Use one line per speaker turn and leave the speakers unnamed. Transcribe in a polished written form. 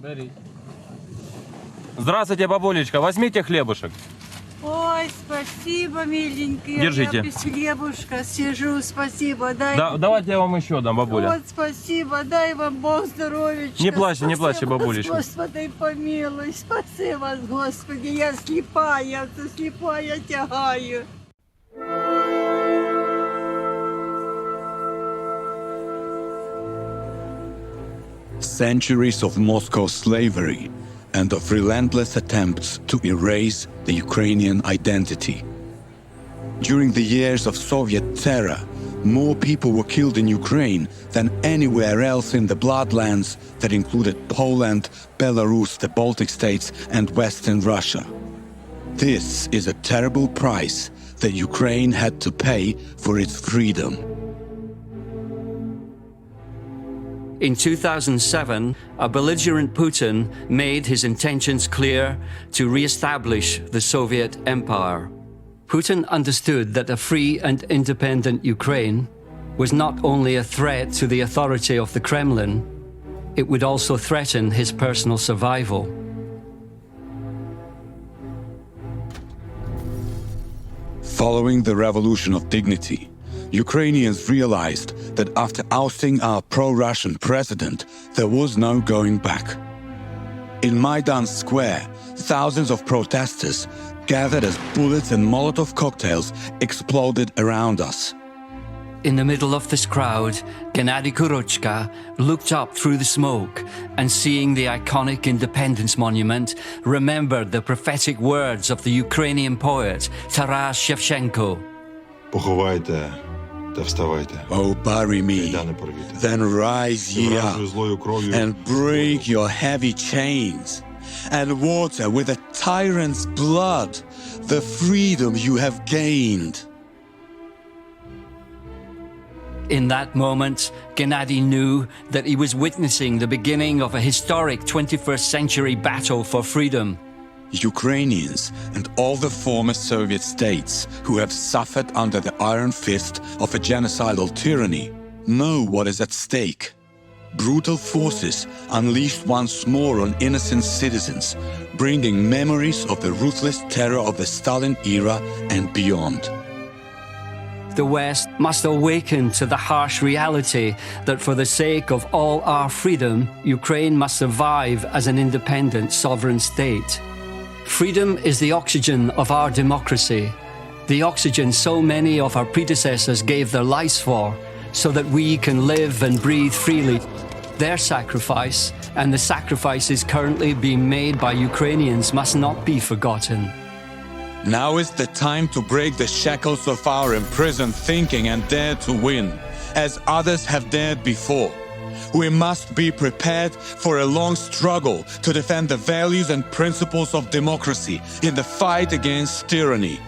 Бери. Здравствуйте, бабулечка. Возьмите хлебушек.
Ой, спасибо, миленький.
Держите.
Я без хлебушка сижу, спасибо. Дай.
Да, давайте я вам еще дам, бабуля.
Вот, спасибо, дай вам Бог здоровечка.
Не плачьте, не плачьте,
Спасибо,
бабулечка.
Господи, помилуй, спаси вас, Господи, я слепая тягаю.
Centuries of Moscow slavery and of relentless attempts to erase the Ukrainian identity. During the years of Soviet terror, more people were killed in Ukraine than anywhere else in the bloodlands that included Poland, Belarus, the Baltic states, and Western Russia. This is a terrible price that Ukraine had to pay for its freedom.
In 2007, a belligerent Putin made his intentions clear to re-establish the Soviet Empire. Putin understood that a free and independent Ukraine was not only a threat to the authority of the Kremlin, it would also threaten his personal survival.
Following the Revolution of Dignity, Ukrainians realized that after ousting our pro-Russian president, there was no going back. In Maidan Square, thousands of protesters gathered as bullets and Molotov cocktails exploded around us.
In the middle of this crowd, Gennadiy Kurochka looked up through the smoke and, seeing the iconic Independence Monument, remembered the prophetic words of the Ukrainian poet Taras Shevchenko.
Поховайте та вставайте.
Oh, bury me, then rise ye up and break your heavy chains, and water with a tyrant's blood the freedom you have gained.
In that moment, Gennadiy knew that he was witnessing the beginning of a historic 21st century battle for freedom.
Ukrainians and all the former Soviet states who have suffered under the iron fist of a genocidal tyranny know what is at stake. Brutal forces unleashed once more on innocent citizens, bringing memories of the ruthless terror of the Stalin era and beyond.
The West must awaken to the harsh reality that for the sake of all our freedom, Ukraine must survive as an independent sovereign state. Freedom is the oxygen of our democracy, the oxygen so many of our predecessors gave their lives for, so that we can live and breathe freely. Their sacrifice, and the sacrifices currently being made by Ukrainians, must not be forgotten.
Now is the time to break the shackles of our imprisoned thinking and dare to win, as others have dared before. We must be prepared for a long struggle to defend the values and principles of democracy in the fight against tyranny.